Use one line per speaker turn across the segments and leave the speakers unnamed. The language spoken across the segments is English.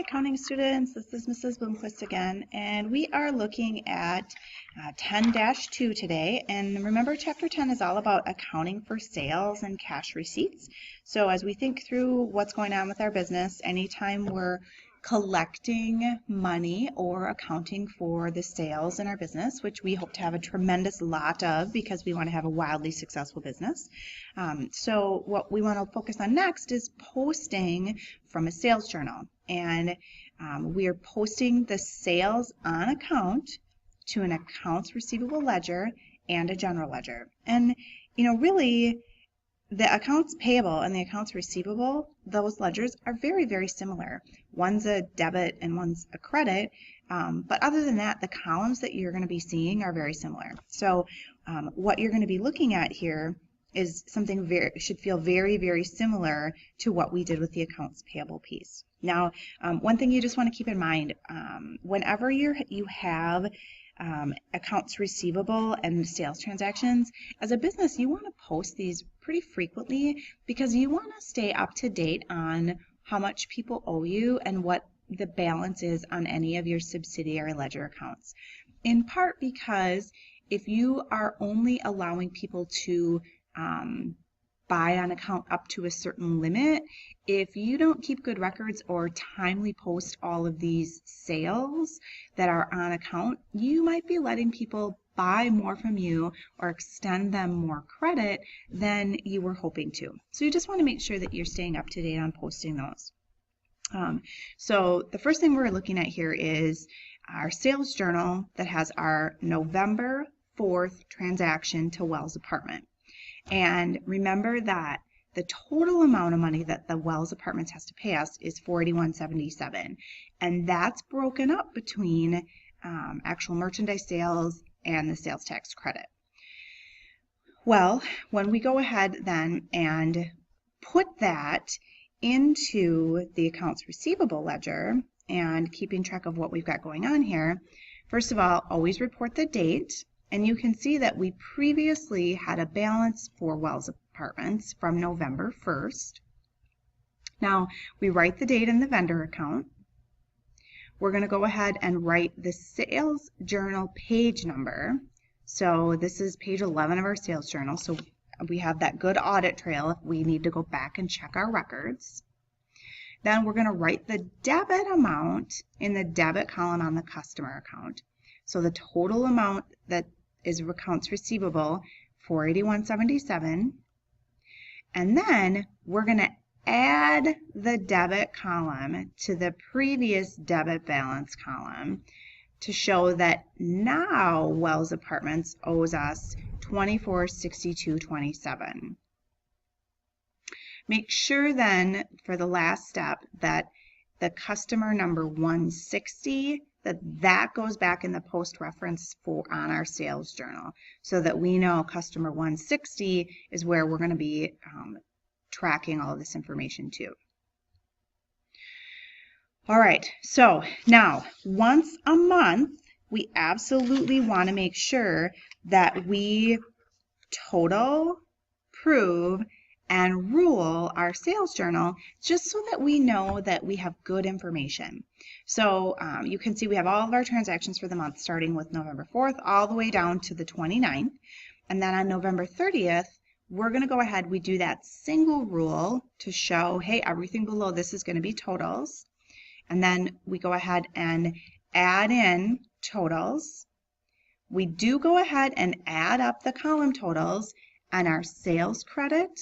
accounting students, this is Mrs. Bloomquist again, and we are looking at 10-2 today. And remember, Chapter 10 is all about accounting for sales and cash receipts. So as we think through what's going on with our business, anytime we're collecting money or accounting for the sales in our business, which we hope to have a tremendous lot of because we want to have a wildly successful business. So what we want to focus on next is posting from a sales journal. And we are posting the sales on account to an accounts receivable ledger and a general ledger. And, really, the accounts payable and the accounts receivable, those ledgers are very, very similar. One's a debit and one's a credit, but other than that, the columns that you're going to be seeing are very similar. So what you're going to be looking at here is something should feel very, very similar to what we did with the accounts payable piece. Now, one thing you just want to keep in mind, whenever you have accounts receivable and sales transactions, as a business, you want to post these pretty frequently because you want to stay up to date on how much people owe you and what the balance is on any of your subsidiary ledger accounts. In part because if you are only allowing people to buy on account up to a certain limit, if you don't keep good records or timely post all of these sales that are on account, you might be letting people buy more from you or extend them more credit than you were hoping to. So you just want to make sure that you're staying up to date on posting those. So the first thing we're looking at here is our sales journal that has our November 4th transaction to Wells Apartment. And remember that the total amount of money that the Wells Apartments has to pay us is $41.77, and that's broken up between actual merchandise sales and the sales tax credit. Well, when we go ahead then and put that into the accounts receivable ledger and keeping track of what we've got going on here, first of all, always report the date. And you can see that we previously had a balance for Wells Apartments from November 1st. Now, we write the date in the vendor account. We're going to go ahead and write the sales journal page number. So this is page 11 of our sales journal. So we have that good audit trail if we need to go back and check our records. Then we're going to write the debit amount in the debit column on the customer account. So the total amount that is accounts receivable, $481.77, and then we're going to add the debit column to the previous debit balance column to show that now Wells Apartments owes us $24.6227. Make sure then for the last step that the customer number 160, that goes back in the post reference on our sales journal so that we know customer 160 is where we're going to be tracking all of this information to. All right, so now once a month, we absolutely want to make sure that we total, prove, and rule our sales journal just so that we know that we have good information. So you can see we have all of our transactions for the month starting with November 4th all the way down to the 29th. And then on November 30th, we're going to go ahead, we do that single rule to show, hey, everything below this is going to be totals. And then we go ahead and add in totals. We do go ahead and add up the column totals on our sales credit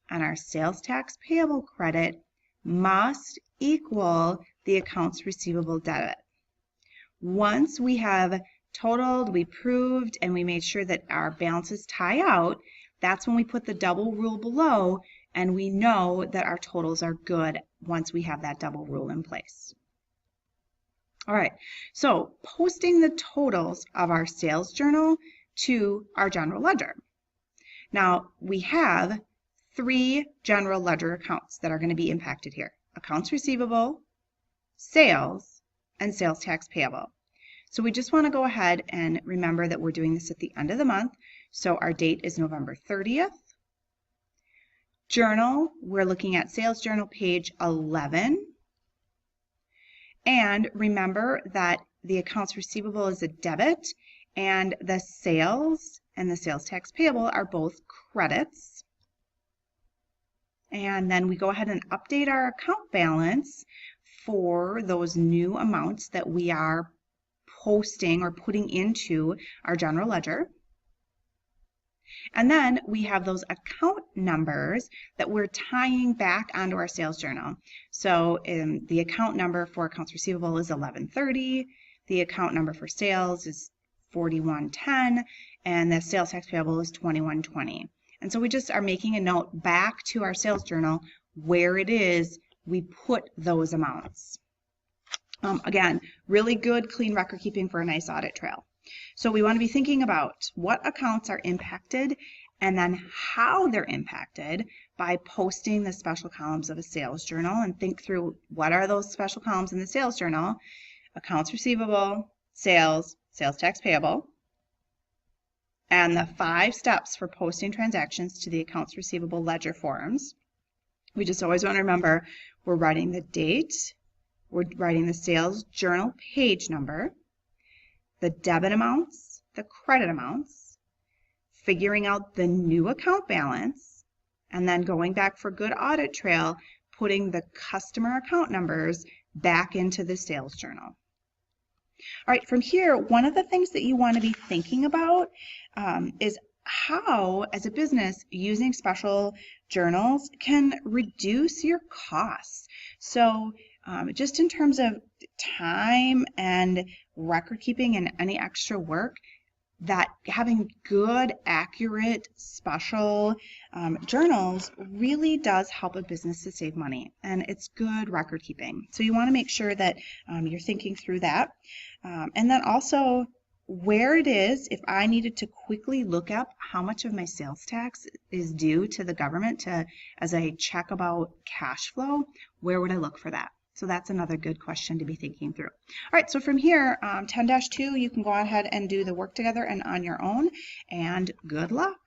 and our sales tax payable credit must equal the accounts receivable debit. Once we have totaled, we proved, and we made sure that our balances tie out, that's when we put the double rule below, and we know that our totals are good once we have that double rule in place. All right, so posting the totals of our sales journal to our general ledger. Now, we have 3 general ledger accounts that are going to be impacted here: accounts receivable, sales, and sales tax payable. So we just want to go ahead and remember that we're doing this at the end of the month. So our date is November 30th. Journal, we're looking at sales journal page 11. And remember that the accounts receivable is a debit and the sales and the sales tax payable are both credits. And then we go ahead and update our account balance for those new amounts that we are posting or putting into our general ledger. And then we have those account numbers that we're tying back onto our sales journal. So the account number for accounts receivable is 1130, the account number for sales is 4110, and the sales tax payable is 2120. And so we just are making a note back to our sales journal where it is we put those amounts. Again, really good, clean record keeping for a nice audit trail. So we want to be thinking about what accounts are impacted and then how they're impacted by posting the special columns of a sales journal, and think through what are those special columns in the sales journal: accounts receivable, sales, sales tax payable, and the 5 steps for posting transactions to the accounts receivable ledger forms. We just always want to remember we're writing the date, we're writing the sales journal page number, the debit amounts, the credit amounts, figuring out the new account balance, and then going back for good audit trail, putting the customer account numbers back into the sales journal. All right, from here, one of the things that you want to be thinking about is how, as a business, using special journals can reduce your costs. So just in terms of time and record keeping and any extra work, that having good, accurate, special journals really does help a business to save money, and it's good record keeping. So you want to make sure that you're thinking through that. And then also where it is, if I needed to quickly look up how much of my sales tax is due to the government as I check about cash flow, where would I look for that? So that's another good question to be thinking through. All right, so from here, 10-2, you can go ahead and do the work together and on your own, and good luck.